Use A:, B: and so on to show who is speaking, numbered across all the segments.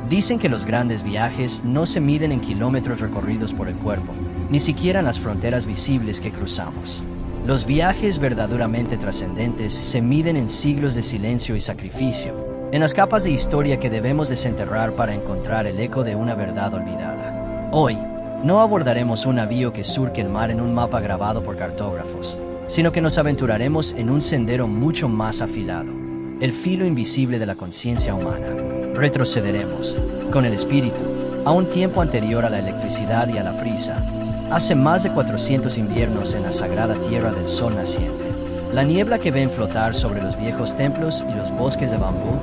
A: Dicen que los grandes viajes no se miden en kilómetros recorridos por el cuerpo, ni siquiera en las fronteras visibles que cruzamos. Los viajes verdaderamente trascendentes se miden en siglos de silencio y sacrificio, en las capas de historia que debemos desenterrar para encontrar el eco de una verdad olvidada. Hoy, no abordaremos un navío que surque el mar en un mapa grabado por cartógrafos, sino que nos aventuraremos en un sendero mucho más afilado, el filo invisible de la conciencia humana. Retrocederemos, con el espíritu, a un tiempo anterior a la electricidad y a la prisa, hace más de 400 inviernos en la sagrada tierra del sol naciente. La niebla que ven flotar sobre los viejos templos y los bosques de bambú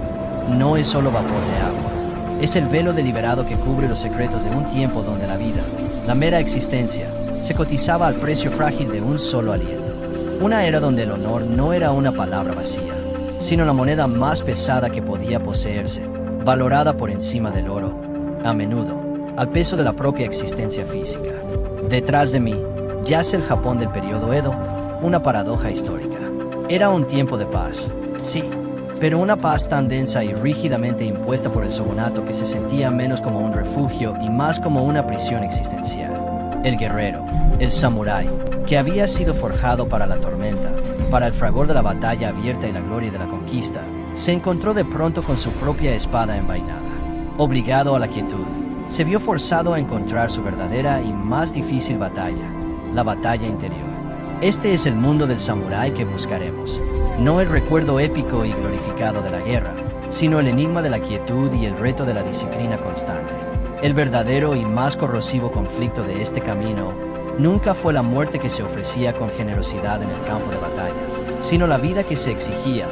A: no es solo vapor de agua, es el velo deliberado que cubre los secretos de un tiempo donde la vida, la mera existencia, se cotizaba al precio frágil de un solo aliento. Una era donde el honor no era una palabra vacía, sino la moneda más pesada que podía poseerse, valorada por encima del oro, a menudo, al peso de la propia existencia física. Detrás de mí yace el Japón del periodo Edo, una paradoja histórica. Era un tiempo de paz, sí, pero una paz tan densa y rígidamente impuesta por el shogunato que se sentía menos como un refugio y más como una prisión existencial. El guerrero, el samurái, que había sido forjado para la tormenta, para el fragor de la batalla abierta y la gloria de la conquista, se encontró de pronto con su propia espada envainada. Obligado a la quietud, se vio forzado a encontrar su verdadera y más difícil batalla, la batalla interior. Este es el mundo del samurái que buscaremos, no el recuerdo épico y glorificado de la guerra, sino el enigma de la quietud y el reto de la disciplina constante. El verdadero y más corrosivo conflicto de este camino nunca fue la muerte que se ofrecía con generosidad en el campo de batalla, sino la vida que se exigía,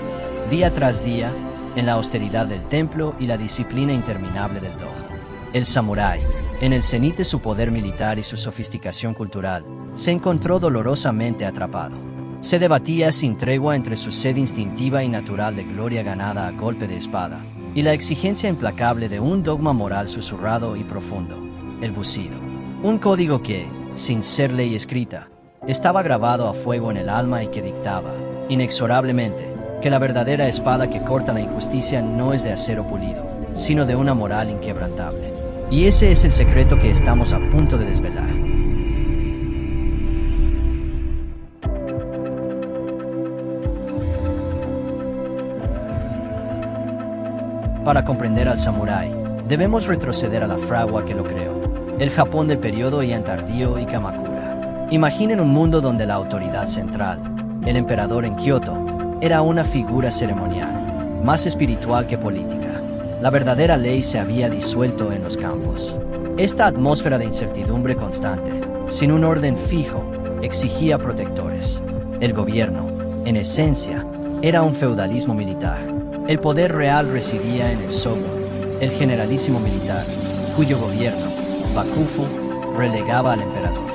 A: día tras día, en la austeridad del templo y la disciplina interminable del dojo. El samurái, en el cenit de su poder militar y su sofisticación cultural, se encontró dolorosamente atrapado. Se debatía sin tregua entre su sed instintiva y natural de gloria ganada a golpe de espada, y la exigencia implacable de un dogma moral susurrado y profundo, el busido. Un código que, sin ser ley escrita, estaba grabado a fuego en el alma y que dictaba, inexorablemente, que la verdadera espada que corta la injusticia no es de acero pulido, sino de una moral inquebrantable. Y ese es el secreto que estamos a punto de desvelar. Para comprender al samurái, debemos retroceder a la fragua que lo creó, el Japón del periodo Heian tardío y Kamakura. Imaginen un mundo donde la autoridad central, el emperador en Kioto, era una figura ceremonial, más espiritual que política. La verdadera ley se había disuelto en los campos. Esta atmósfera de incertidumbre constante, sin un orden fijo, exigía protectores. El gobierno, en esencia, era un feudalismo militar. El poder real residía en el shogun, el generalísimo militar, cuyo gobierno, Bakufu, relegaba al emperador.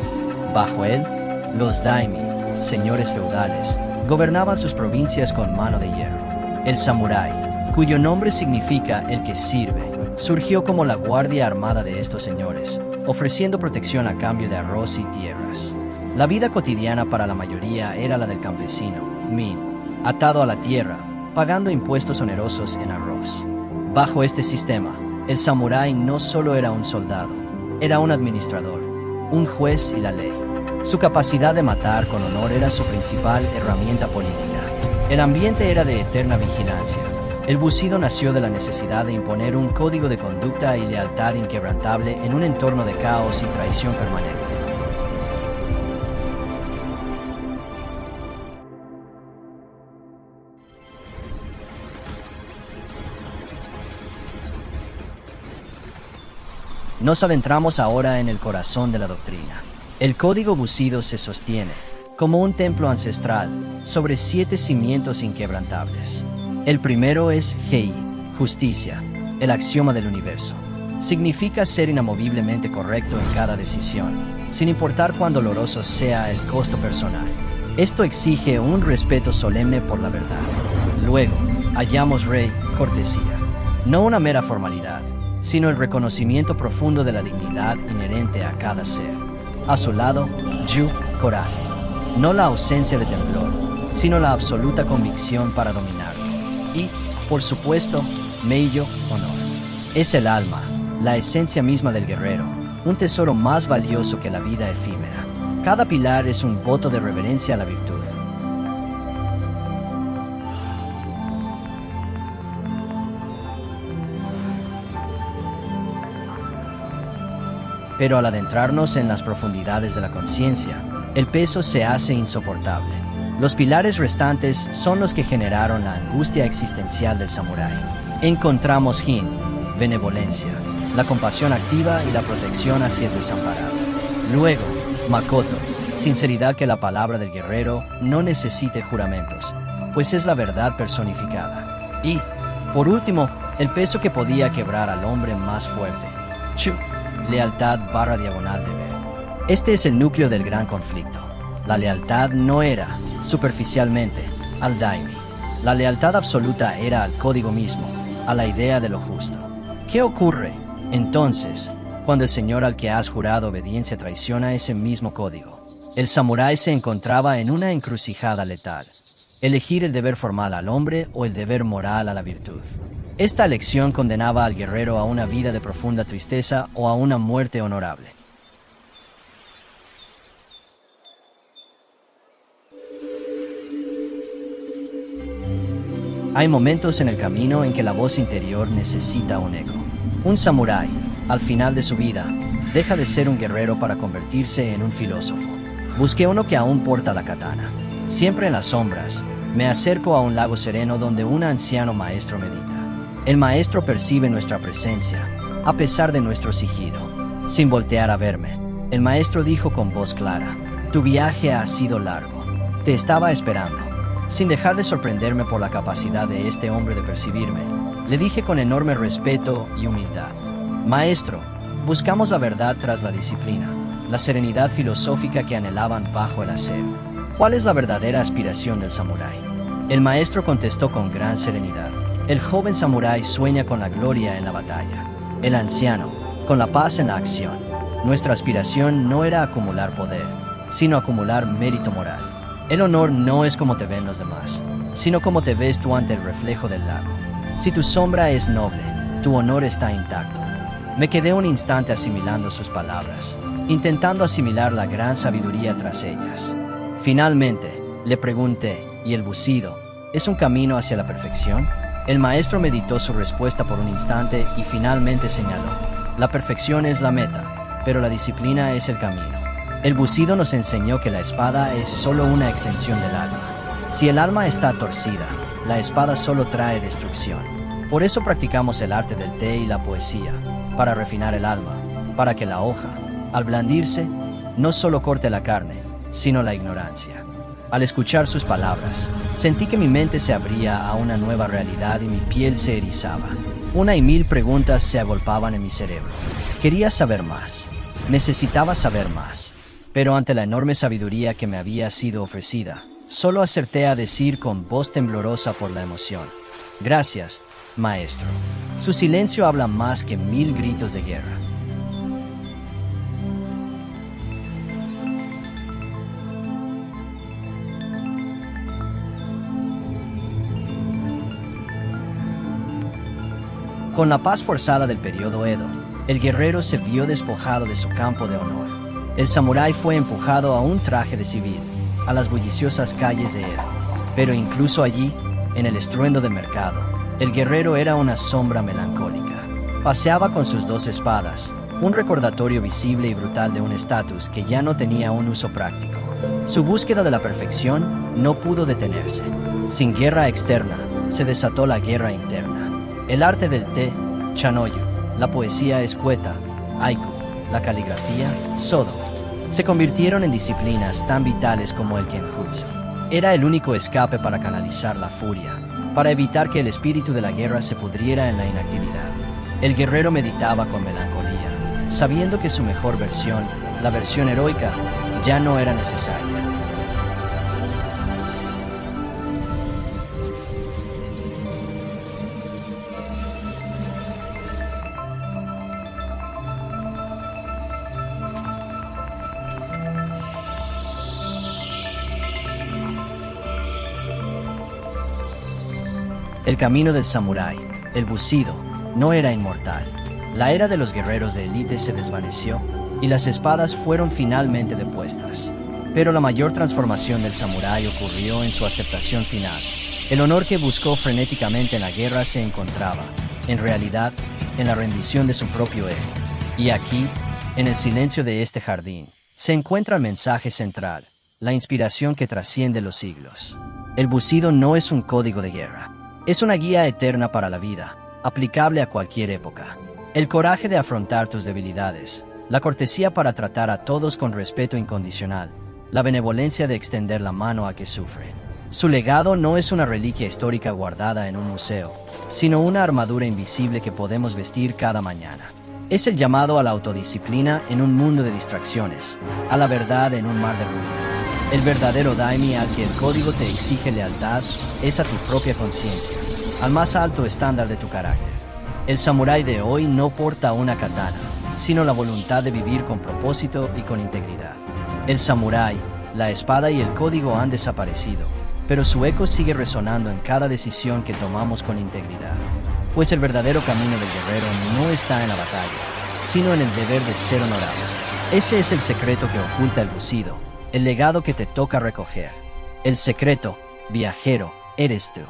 A: Bajo él, los daimi, señores feudales, gobernaban sus provincias con mano de hierro. El samurái, cuyo nombre significa el que sirve, surgió como la guardia armada de estos señores, ofreciendo protección a cambio de arroz y tierras. La vida cotidiana para la mayoría era la del campesino, min, atado a la tierra, pagando impuestos onerosos en arroz. Bajo este sistema, el samurái no solo era un soldado, era un administrador, un juez y la ley. Su capacidad de matar con honor era su principal herramienta política. El ambiente era de eterna vigilancia. El busido nació de la necesidad de imponer un código de conducta y lealtad inquebrantable en un entorno de caos y traición permanente. Nos adentramos ahora en el corazón de la doctrina. El código busido se sostiene, como un templo ancestral, sobre 7 cimientos inquebrantables. El primero es Hei, justicia, el axioma del universo. Significa ser inamoviblemente correcto en cada decisión, sin importar cuán doloroso sea el costo personal. Esto exige un respeto solemne por la verdad. Luego, hallamos Rei, cortesía. No una mera formalidad, sino el reconocimiento profundo de la dignidad inherente a cada ser. A su lado, Ju, coraje. No la ausencia de temblor, sino la absoluta convicción para dominarlo. Y, por supuesto, Meiyo, honor. Es el alma, la esencia misma del guerrero, un tesoro más valioso que la vida efímera. Cada pilar es un voto de reverencia a la virtud. Pero al adentrarnos en las profundidades de la conciencia, el peso se hace insoportable. Los pilares restantes son los que generaron la angustia existencial del samurái. Encontramos Hin, benevolencia, la compasión activa y la protección hacia el desamparado. Luego, Makoto, sinceridad, que la palabra del guerrero no necesite juramentos, pues es la verdad personificada. Y, por último, el peso que podía quebrar al hombre más fuerte. Chu, lealtad / deber. Este es el núcleo del gran conflicto. La lealtad no era, superficialmente, al daimyo. La lealtad absoluta era al código mismo, a la idea de lo justo. ¿Qué ocurre, entonces, cuando el señor al que has jurado obediencia traiciona ese mismo código? El samurái se encontraba en una encrucijada letal. Elegir el deber formal al hombre o el deber moral a la virtud. Esta elección condenaba al guerrero a una vida de profunda tristeza o a una muerte honorable. Hay momentos en el camino en que la voz interior necesita un eco. Un samurái, al final de su vida, deja de ser un guerrero para convertirse en un filósofo. Busqué uno que aún porta la katana. Siempre en las sombras, me acerco a un lago sereno donde un anciano maestro medita. El maestro percibe nuestra presencia, a pesar de nuestro sigilo. Sin voltear a verme, el maestro dijo con voz clara: «Tu viaje ha sido largo. Te estaba esperando». Sin dejar de sorprenderme por la capacidad de este hombre de percibirme, le dije con enorme respeto y humildad: «Maestro, buscamos la verdad tras la disciplina, la serenidad filosófica que anhelaban bajo el acero. ¿Cuál es la verdadera aspiración del samurái?». El maestro contestó con gran serenidad: «El joven samurái sueña con la gloria en la batalla. El anciano, con la paz en la acción. Nuestra aspiración no era acumular poder, sino acumular mérito moral. El honor no es como te ven los demás, sino como te ves tú ante el reflejo del lago. Si tu sombra es noble, tu honor está intacto». Me quedé un instante asimilando sus palabras, intentando asimilar la gran sabiduría tras ellas. Finalmente, le pregunté: «¿Y el bucido es un camino hacia la perfección?». El maestro meditó su respuesta por un instante y finalmente señaló: «La perfección es la meta, pero la disciplina es el camino». El bucido nos enseñó que la espada es solo una extensión del alma. Si el alma está torcida, la espada solo trae destrucción. Por eso practicamos el arte del té y la poesía, para refinar el alma, para que la hoja, al blandirse, no solo corte la carne, sino la ignorancia. Al escuchar sus palabras, sentí que mi mente se abría a una nueva realidad y mi piel se erizaba. Una y mil preguntas se agolpaban en mi cerebro. Quería saber más. Necesitaba saber más. Pero ante la enorme sabiduría que me había sido ofrecida, solo acerté a decir con voz temblorosa por la emoción: «Gracias, maestro». Su silencio habla más que 1000 gritos de guerra. Con la paz forzada del periodo Edo, el guerrero se vio despojado de su campo de honor. El samurái fue empujado a un traje de civil, a las bulliciosas calles de Edo. Pero incluso allí, en el estruendo del mercado, el guerrero era una sombra melancólica. Paseaba con sus 2 espadas, un recordatorio visible y brutal de un estatus que ya no tenía un uso práctico. Su búsqueda de la perfección no pudo detenerse. Sin guerra externa, se desató la guerra interna. El arte del té, chanoyu, la poesía escueta, haiku, la caligrafía, sodo, se convirtieron en disciplinas tan vitales como el kenjutsu. Era el único escape para canalizar la furia, para evitar que el espíritu de la guerra se pudriera en la inactividad. El guerrero meditaba con melancolía, sabiendo que su mejor versión, la versión heroica, ya no era necesaria. El camino del samurái, el bucido, no era inmortal. La era de los guerreros de élite se desvaneció, y las espadas fueron finalmente depuestas. Pero la mayor transformación del samurái ocurrió en su aceptación final. El honor que buscó frenéticamente en la guerra se encontraba, en realidad, en la rendición de su propio ego. Y aquí, en el silencio de este jardín, se encuentra el mensaje central, la inspiración que trasciende los siglos. El Bushido no es un código de guerra, es una guía eterna para la vida, aplicable a cualquier época. El coraje de afrontar tus debilidades, la cortesía para tratar a todos con respeto incondicional, la benevolencia de extender la mano a que sufren. Su legado no es una reliquia histórica guardada en un museo, sino una armadura invisible que podemos vestir cada mañana. Es el llamado a la autodisciplina en un mundo de distracciones, a la verdad en un mar de ruido. El verdadero daimi al que el código te exige lealtad es a tu propia conciencia, al más alto estándar de tu carácter. El samurái de hoy no porta una katana, sino la voluntad de vivir con propósito y con integridad. El samurái, la espada y el código han desaparecido, pero su eco sigue resonando en cada decisión que tomamos con integridad. Pues el verdadero camino del guerrero no está en la batalla, sino en el deber de ser honorable. Ese es el secreto que oculta el Bushido, el legado que te toca recoger. El secreto, viajero, eres tú.